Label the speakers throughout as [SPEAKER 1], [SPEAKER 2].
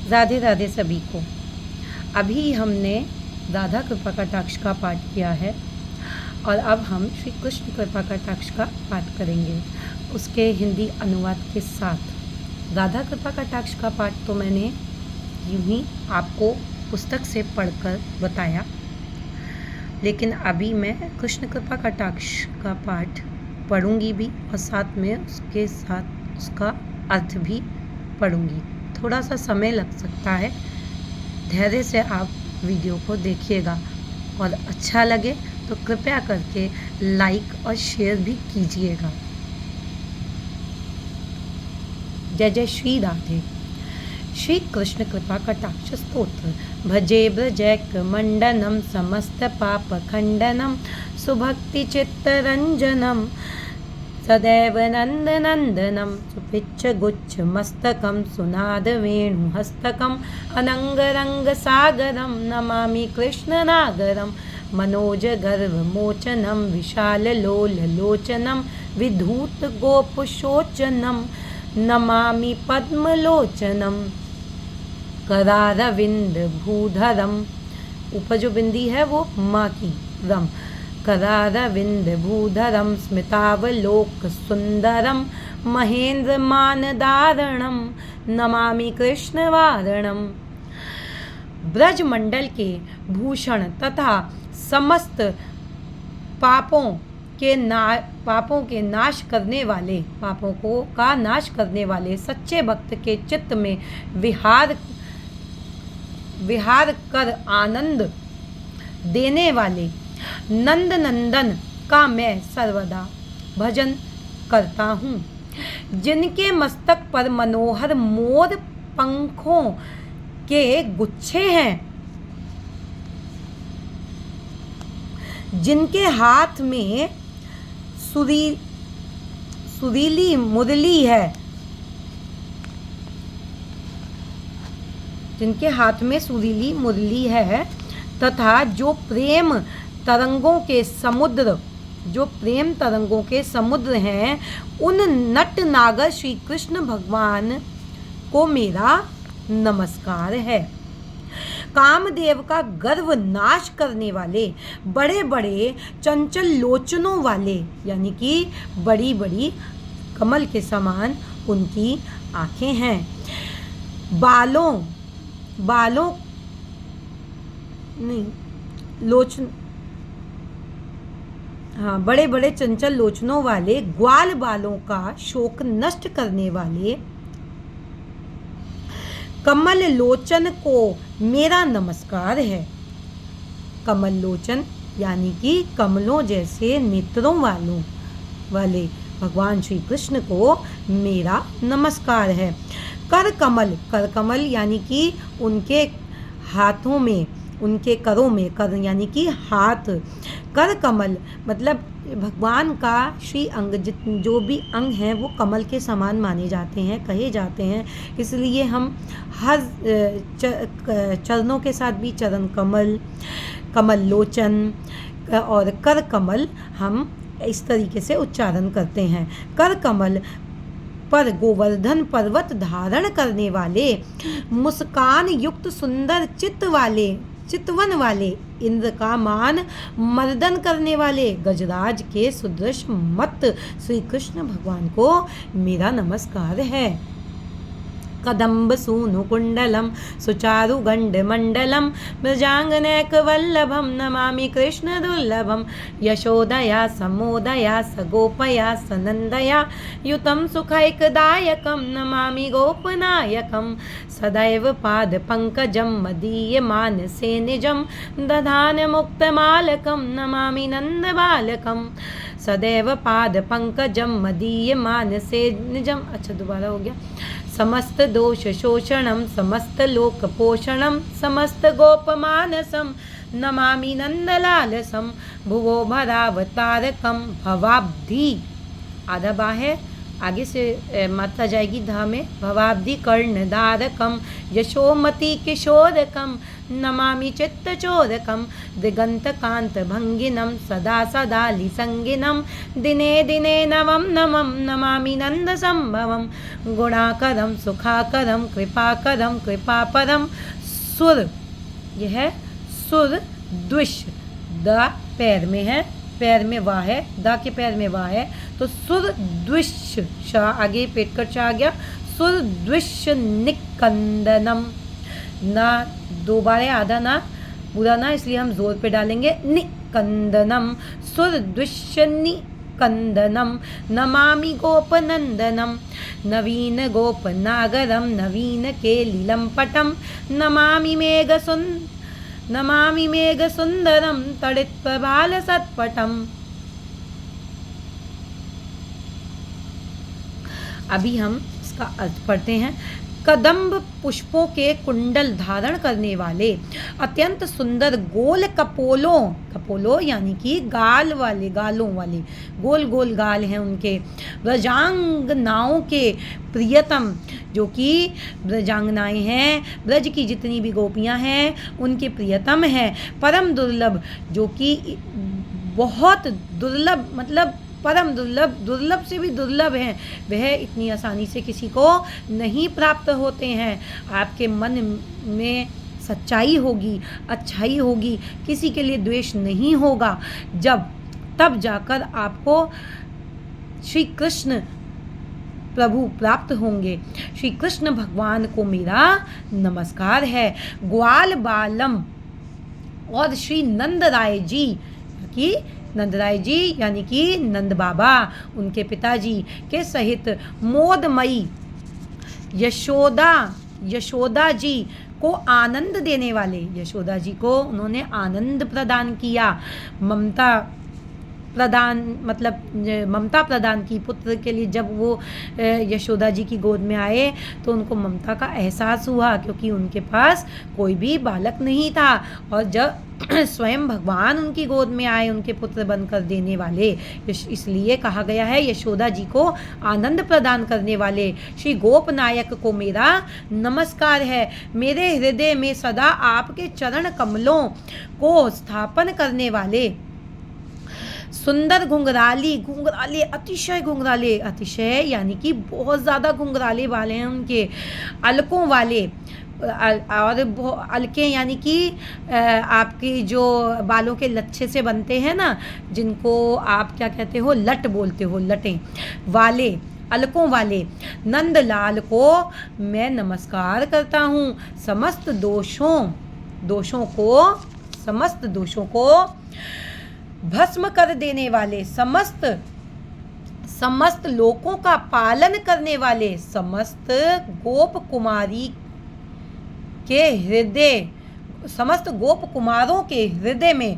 [SPEAKER 1] राधे राधे सभी को। अभी हमने राधा कृपा कटाक्ष का पाठ किया है और अब हम श्री कृष्ण कृपा कटाक्ष का पाठ करेंगे उसके हिंदी अनुवाद के साथ। राधा कृपा कटाक्ष का पाठ तो मैंने यूं ही आपको पुस्तक से पढ़कर बताया, लेकिन अभी मैं कृष्ण कृपा कटाक्ष का पाठ पढ़ूंगी भी और साथ में उसके साथ उसका अर्थ भी पढ़ूंगी। थोड़ा सा समय लग सकता है, धैर्य से आप वीडियो को देखिएगा और अच्छा लगे तो कृपया करके लाइक और शेयर भी कीजिएगा। जय जय श्री राधे। श्री कृष्ण कृपा कटाक्ष स्तोत्र। भजे ब्रजैक मंडनम समस्त पाप खंडनम सुभक्ति चित्तरंजनम सदैव नंद नंदनम सुपिच्छ गुच्छ मस्तकम सुनाद वेणु हस्तकम अनंग रंग सागरम नमामि कृष्ण नागरम मनोज गर्भ मोचनम विशाल लोल लोचनम विधूत गोप शोचनम नमामि पद्मलोचनम करारविंद भूधरम। ऊपर जो बिंदी है वो माँ की रम। करारविंद भूधरम स्मितावलोक सुंदरम महेंद्र मानदारणम नमामि कृष्ण वारणम। ब्रज मंडल के भूषण तथा समस्त पापों के नाश करने वाले, पापों को का नाश करने वाले सच्चे भक्त के चित्त में विहार कर आनंद देने वाले नंद नंदन का मैं सर्वदा भजन करता हूँ। जिनके मस्तक पर मनोहर मोर पंखों के गुच्छे हैं, जिनके हाथ में सुरीली मुरली है, जिनके हाथ में सुरीली मुरली है तथा जो प्रेम तरंगों के समुद्र हैं, उन नट नागर श्री कृष्ण भगवान को मेरा नमस्कार है। कामदेव का गर्व नाश करने वाले बड़े बड़े चंचल लोचनों वाले, यानी कि बड़ी बड़ी कमल के समान उनकी आंखें हैं। बड़े बड़े चंचल लोचनों वाले ग्वाल बालों का शोक नष्ट करने वाले कमल लोचन को मेरा नमस्कार है। कमल लोचन यानी कि कमलों जैसे नेत्रों वाले भगवान श्री कृष्ण को मेरा नमस्कार है। कर कमल यानी कि उनके हाथों में, उनके करों में, कर यानी कि हाथ, कर कमल मतलब भगवान का श्री अंग, जो भी अंग हैं वो कमल के समान माने जाते हैं, कहे जाते हैं। इसलिए हम हर चरणों के साथ भी चरण कमल, कमल लोचन और कर कमल हम इस तरीके से उच्चारण करते हैं। कर कमल पर गोवर्धन पर्वत धारण करने वाले, मुस्कान युक्त सुंदर चितवन वाले, इंद्र का मान मर्दन करने वाले गजराज के सुदृश मत श्री कृष्ण भगवान को मेरा नमस्कार है। कदम्ब सूनु कुंडलम सुचारु गंड मंडलम ब्रजांगनैक वल्लभम नमामि कृष्ण दुर्लभम यशोदया समोदया सगोपया सनंदया युतम सुखैकदायकम नमामि गोपनायकम सदैव पाद पंकजम मदीय मानसे निजम दधान मुक्तमालकम नमामि नंद बालकम सदैव पाद पंकजम मदीय मानसे निजम। अच्छा दोबारा हो गया। समस्त दोष शोषणम समस्त लोक पोषणम समस्त गोपमानसम नमामि नंदलालसम भुवो भरावतारकम भवाब्धि आधा बा है आगे से मात्रा जाएगी धा में। भवाब्धि कर्णधारकम यशोमति किशोरकम नमामि चित्तचोरकम दिगंत कांत भंगिनम सदा सदा लिसंगिनम दिने दिने नवम नमम नमामि नंद संभवम गुणाकरम सुखाकरम कृपाकरम कृपापरम सुर। यह है सुर द्विष। द पैर में है, पैर में वाह है, दा के पैर में वाह है, तो सुर द्विष शाह आगे पेट कर आ गया। सुर द्विष निकंदनम, ना दो बार है, आधा ना पूरा ना, इसलिए हम जोर पे डालेंगे निकंदनम। सुर द्विष निकंदनम नमामि गोपनंदनम नवीन गोपनागरम नवीन केलिलम पटम नमामि मेघ सुंदरम तड़ित प्रभाल सत्पटम। अभी हम इसका अर्थ पढ़ते हैं। कदम्ब पुष्पों के कुंडल धारण करने वाले अत्यंत सुंदर गोल कपोलों यानी कि गालों वाले गोल गोल गाल हैं उनके। ब्रजांगनाओं के प्रियतम, जो कि ब्रजांगनाएं हैं, ब्रज की जितनी भी गोपियां हैं उनके प्रियतम हैं। परम दुर्लभ, जो कि बहुत दुर्लभ, मतलब परम दुर्लभ, दुर्लभ से भी दुर्लभ हैं, वह इतनी आसानी से किसी को नहीं प्राप्त होते हैं। आपके मन में सच्चाई होगी, अच्छाई होगी, किसी के लिए द्वेष नहीं होगा, तब जाकर आपको श्री कृष्ण प्रभु प्राप्त होंगे। श्री कृष्ण भगवान को मेरा नमस्कार है। ग्वाल बालम और श्री नंदराय जी की, नंदराय जी यानी कि नंद बाबा, उनके पिताजी के सहित मोदमयी यशोदा जी को आनंद देने वाले, यशोदा जी को उन्होंने आनंद प्रदान किया, ममता प्रदान की पुत्र के लिए। जब वो यशोदा जी की गोद में आए तो उनको ममता का एहसास हुआ, क्योंकि उनके पास कोई भी बालक नहीं था। और जब स्वयं भगवान उनकी गोद में आए, उनके पुत्र बनकर देने वाले, इसलिए कहा गया है यशोदा जी को आनंद प्रदान करने वाले। श्री गोप नायक को मेरा नमस्कार है। मेरे हृदय में सदा आपके चरण कमलों को स्थापन करने वाले सुंदर घुंघराली, अतिशय यानी कि बहुत ज़्यादा घुंघराले वाले हैं उनके, अलकों वाले, और अलके यानी कि आपकी जो बालों के लच्छे से बनते हैं ना, जिनको आप क्या कहते हो, लट बोलते हो, लटें वाले, अलकों वाले नंदलाल को मैं नमस्कार करता हूँ। समस्त दोषों को भस्म कर देने वाले, समस्त लोकों का पालन करने वाले, समस्त गोप कुमारी के हृदय, समस्त गोप कुमारों के हृदय में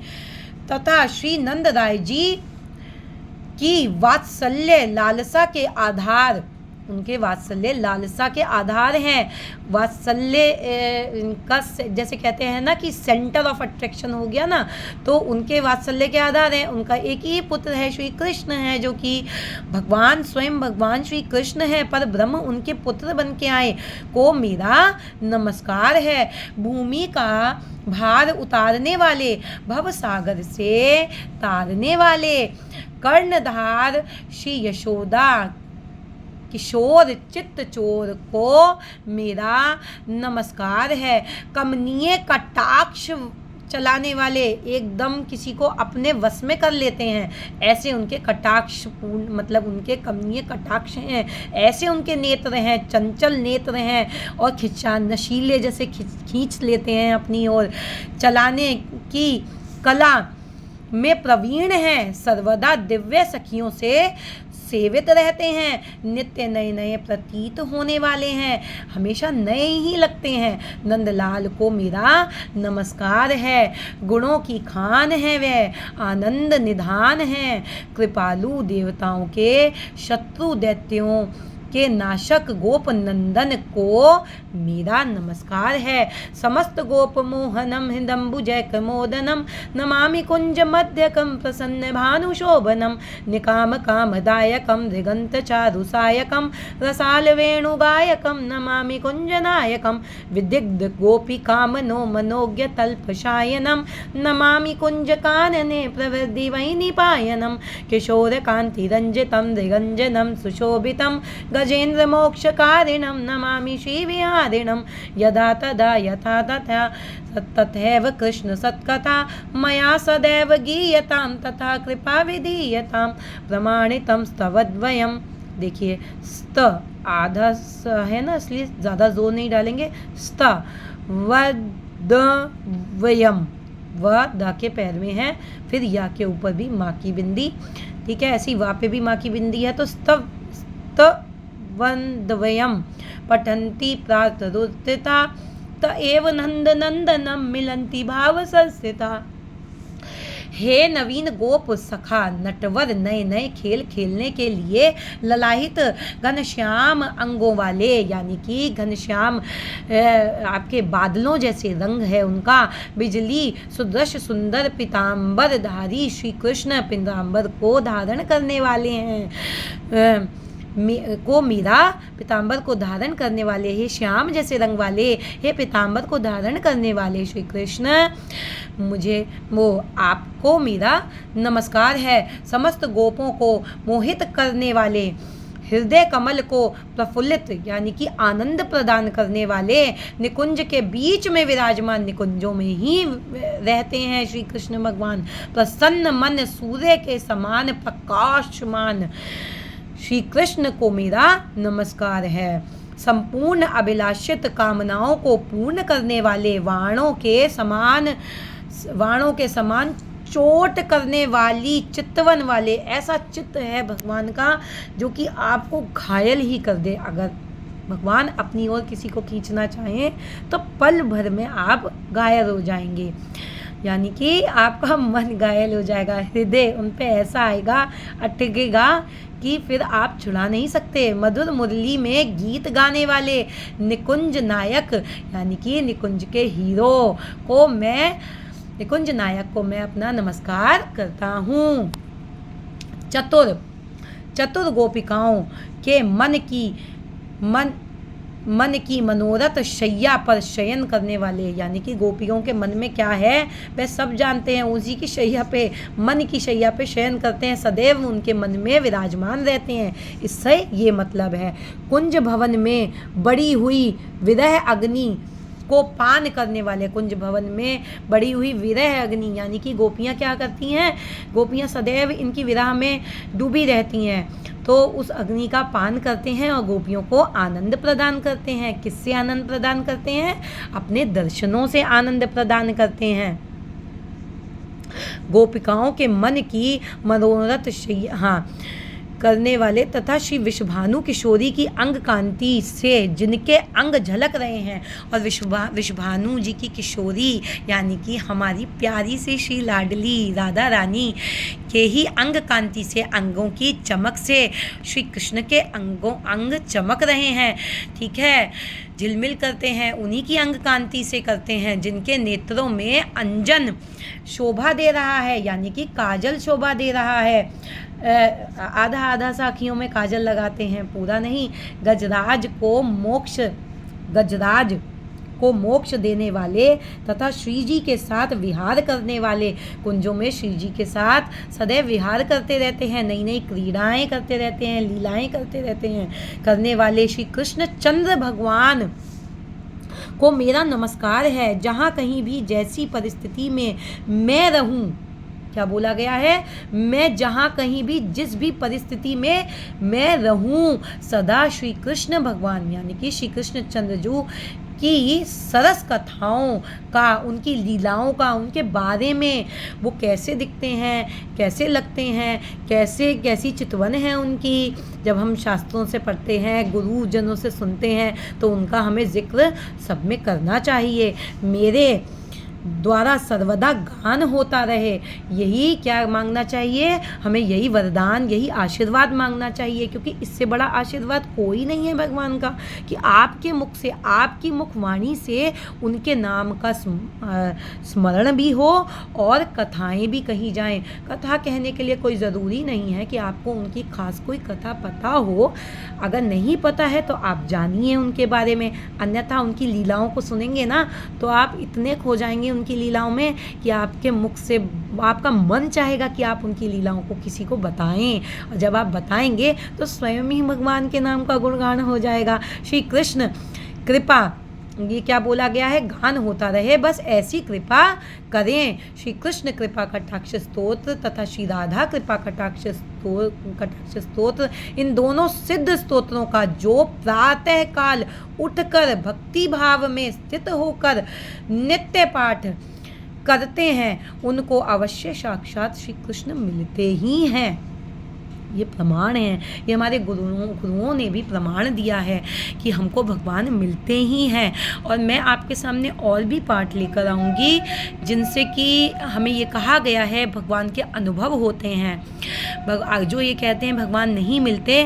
[SPEAKER 1] तथा श्री नंद राय जी की वात्सल्य लालसा के आधार, उनके वात्सल्य लालसा के आधार हैं। वात्सल्य का जैसे कहते हैं ना कि सेंटर ऑफ अट्रैक्शन हो गया ना, तो उनके वात्सल्य के आधार हैं। उनका एक ही पुत्र है, श्री कृष्ण है, जो कि स्वयं भगवान श्री कृष्ण है, पर ब्रह्म उनके पुत्र बन के आए, को मेरा नमस्कार है। भूमि का भार उतारने वाले, भव सागर से तारने वाले, कर्णधार श्री यशोदा किशोर चित्त चोर को मेरा नमस्कार है। कमनीय कटाक्ष चलाने वाले, एकदम किसी को अपने वश में कर लेते हैं, ऐसे उनके कटाक्ष पूर्ण, मतलब उनके कमनीय कटाक्ष हैं, ऐसे उनके नेत्र हैं, चंचल नेत्र हैं, और नशीले जैसे खींच लेते हैं अपनी ओर, चलाने की कला में प्रवीण हैं, सर्वदा दिव्य सखियों से सेवित रहते हैं, नित्य नए नए प्रतीत होने वाले हैं, हमेशा नए ही लगते हैं। नंदलाल को मेरा नमस्कार है। गुणों की खान है वह, आनंद निधान है, कृपालु देवताओं के शत्रु दैत्यों के नाशक गोप नंदन को मेरा नमस्कार है। समस्त गोप मोहनम हृदम्बुजय कमोदनम नमामि कुंज मध्यकम प्रसन्न भानुशोभनम निकाम कामदायकम दिगंत चारुसायकम रसाल वेणुगायकम नमामि कुंजनायकम विदिग्ध गोपी कामनो मनोज्ञ तल्पशायनम नमामि कुंज कानने प्रवृद्धि वैनिपायनम किशोर कांति रंजितम दिगंजनम सुशोभितम गजेन्द्र मोक्षकारिणम नमामि श्री विहारिणम यदा तदा यथा तथा तथैव कृष्ण सत्कथा मया सदैव गीयताम तथा कृपा विधीयताम प्रमाणितम स्तवद्वयम। देखिए स्त आधा है ना, इसलिए ज़्यादा जोर नहीं डालेंगे। स्त वद्वयम, व द के पैर में है, फिर या के ऊपर भी माँ की बिंदी, ठीक है। ऐसी वा पे भी माँ की बिंदी है तो स्तवद्वयम पठन्ति प्रातरुत्थिता त एव नंद नंदनम मिलन्ति भाव संस्थिता। हे नवीन गोप सखा नटवर नए नए खेल खेलने के लिए ललाहित घनश्याम अंगों वाले, यानी कि घनश्याम आपके बादलों जैसे रंग है उनका, बिजली सुदृश सुंदर पीताम्बर धारी श्री कृष्ण पीताम्बर को धारण करने वाले हैं को मीरा पीताम्बर को धारण करने वाले, हे श्याम जैसे रंग वाले, हे पीताम्बर को धारण करने वाले श्री कृष्ण, मुझे वो आपको मेरा नमस्कार है। समस्त गोपों को मोहित करने वाले, हृदय कमल को प्रफुल्लित यानी कि आनंद प्रदान करने वाले, निकुंज के बीच में विराजमान, निकुंजों में ही रहते हैं श्री कृष्ण भगवान, प्रसन्न मन सूर्य के समान प्रकाशमान श्री कृष्ण को मेरा नमस्कार है। संपूर्ण अभिलाषित कामनाओं को पूर्ण करने वाले, वाणों के समान चोट करने वाली चितवन वाले, ऐसा चित्त है भगवान का जो कि आपको घायल ही कर दे। अगर भगवान अपनी ओर किसी को खींचना चाहें तो पल भर में आप घायल हो जाएंगे, यानी कि आपका मन घायल हो जाएगा, हृदय उन पे ऐसा आएगा, अटकेगा कि फिर आप छुड़ा नहीं सकते। मधुर मुरली में गीत गाने वाले निकुंज नायक, यानी कि निकुंज के हीरो को मैं, निकुंज नायक को मैं अपना नमस्कार करता हूँ। चतुर गोपिकाओं के मन की मनोरथ शैया पर शयन करने वाले, यानी कि गोपियों के मन में क्या है वह सब जानते हैं, उसी की शैया पे, मन की शैया पे शयन करते हैं, सदैव उनके मन में विराजमान रहते हैं। इससे ये मतलब है कुंज भवन में बड़ी हुई विरह अग्नि को पान करने वाले, कुंज भवन में बड़ी हुई विरह अग्नि, यानी कि गोपियाँ क्या करती हैं, गोपियाँ सदैव इनकी विरह में डूबी रहती हैं, तो उस अग्नि का पान करते हैं और गोपियों को आनंद प्रदान करते हैं। किससे आनंद प्रदान करते हैं? अपने दर्शनों से आनंद प्रदान करते हैं। गोपिकाओं के मन की मनोरथ करने वाले तथा श्री विश्वभानु किशोरी की अंग कांति से जिनके अंग झलक रहे हैं, और विश्वभानु जी की किशोरी यानी कि हमारी प्यारी से श्री लाडली राधा रानी के ही अंग कांति से, अंगों की चमक से श्री कृष्ण के अंग चमक रहे हैं, ठीक है, झिलमिल करते हैं, उन्हीं की अंग कांति से करते हैं, जिनके नेत्रों में अंजन शोभा दे रहा है, यानी कि काजल शोभा दे रहा है। आधा आधा सा आँखियों में काजल लगाते हैं, पूरा नहीं। गजराज को मोक्ष देने वाले तथा श्री जी के साथ विहार करने वाले, कुंजों में श्री जी के साथ सदैव विहार करते रहते हैं, नई नई क्रीड़ाएं करते रहते हैं, लीलाएं करते रहते हैं, करने वाले श्री कृष्ण चंद्र भगवान को मेरा नमस्कार है। जहाँ कहीं भी जैसी परिस्थिति में मैं रहूं, क्या बोला गया है, मैं जहाँ कहीं भी जिस भी परिस्थिति में मैं रहूं, सदा श्री कृष्ण भगवान यानी कि श्री कृष्ण चंद्रजू की सरस कथाओं का, उनकी लीलाओं का, उनके बारे में, वो कैसे दिखते हैं, कैसे लगते हैं, कैसी चितवन है उनकी, जब हम शास्त्रों से पढ़ते हैं, गुरुजनों से सुनते हैं, तो उनका हमें जिक्र सब में करना चाहिए। द्वारा सर्वदा गान होता रहे। यही क्या मांगना चाहिए हमें, यही वरदान, यही आशीर्वाद मांगना चाहिए, क्योंकि इससे बड़ा आशीर्वाद कोई नहीं है भगवान का कि आपके मुख से, आपकी मुखवाणी से उनके नाम का स्मरण भी हो और कथाएं भी कही जाएं। कथा कहने के लिए कोई ज़रूरी नहीं है कि आपको उनकी खास कोई कथा पता हो। अगर नहीं पता है तो आप जानिए उनके बारे में, अन्यथा उनकी लीलाओं को सुनेंगे ना तो आप इतने खो जाएंगे उनकी लीलाओं में कि आपके मुख से आपका मन चाहेगा कि आप उनकी लीलाओं को किसी को बताएं, और जब आप बताएंगे तो स्वयं ही भगवान के नाम का गुणगान हो जाएगा। श्री कृष्ण कृपा, ये क्या बोला गया है, गान होता रहे, बस ऐसी कृपा करें। श्री कृष्ण कृपा कटाक्ष स्तोत्र तथा श्री राधा कृपा कटाक्ष स्तोत्र, इन दोनों सिद्ध स्तोत्रों का जो प्रातः काल उठकर भक्ति भाव में स्थित होकर नित्य पाठ करते हैं उनको अवश्य साक्षात श्री कृष्ण मिलते ही हैं। ये प्रमाण है, ये हमारे गुरुओं ने भी प्रमाण दिया है कि हमको भगवान मिलते ही हैं। और मैं आपके सामने और भी पाठ लेकर आऊँगी जिनसे कि हमें ये कहा गया है भगवान के अनुभव होते हैं। जो ये कहते हैं भगवान नहीं मिलते,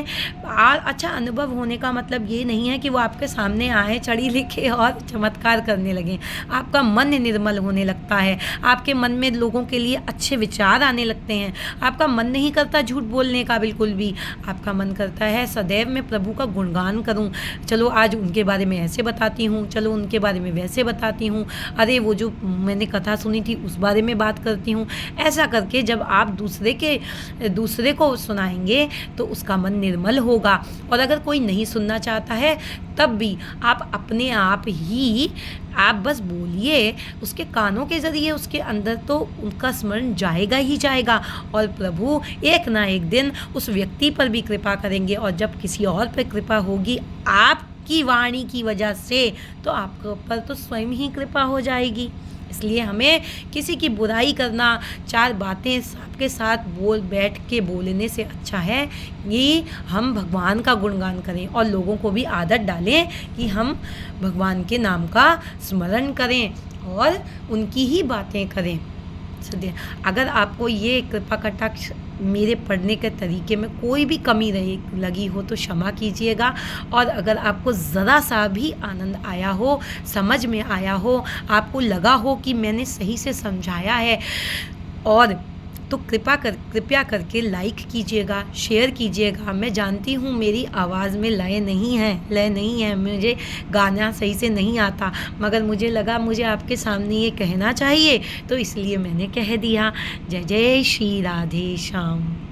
[SPEAKER 1] अच्छा अनुभव होने का मतलब ये नहीं है कि वो आपके सामने आए छड़ी लेके और चमत्कार करने लगें। आपका मन निर्मल होने लगता है, आपके मन में लोगों के लिए अच्छे विचार आने लगते हैं, आपका मन नहीं करता झूठ बोलने का बिल्कुल भी, आपका मन करता है सदैव मैं प्रभु का गुणगान करूं। चलो आज उनके बारे में ऐसे बताती हूँ, चलो उनके बारे में वैसे बताती हूँ, अरे वो जो मैंने कथा सुनी थी उस बारे में बात करती हूँ। ऐसा करके जब आप दूसरे को सुनाएंगे तो उसका मन निर्मल होगा। और अगर कोई नहीं सुनना चाहता है तब भी आप अपने आप ही आप बस बोलिए, उसके कानों के ज़रिए उसके अंदर तो उनका स्मरण जाएगा ही जाएगा, और प्रभु एक ना एक दिन उस व्यक्ति पर भी कृपा करेंगे। और जब किसी और पर कृपा होगी आपकी वाणी की वजह से, तो आपके ऊपर तो स्वयं ही कृपा हो जाएगी। इसलिए हमें किसी की बुराई करना, चार बातें सबके साथ बैठ के बोलने से अच्छा है कि हम भगवान का गुणगान करें और लोगों को भी आदत डालें कि हम भगवान के नाम का स्मरण करें और उनकी ही बातें करें। अगर आपको ये कृपा कटाक्ष मेरे पढ़ने के तरीके में कोई भी कमी लगी हो तो क्षमा कीजिएगा। और अगर आपको ज़रा सा भी आनंद आया हो, समझ में आया हो, आपको लगा हो कि मैंने सही से समझाया है, और तो कृपया करके लाइक कीजिएगा, शेयर कीजिएगा। मैं जानती हूँ मेरी आवाज़ में लय नहीं है, मुझे गाना सही से नहीं आता, मगर मुझे लगा मुझे आपके सामने ये कहना चाहिए, तो इसलिए मैंने कह दिया। जय जय श्री राधे श्याम।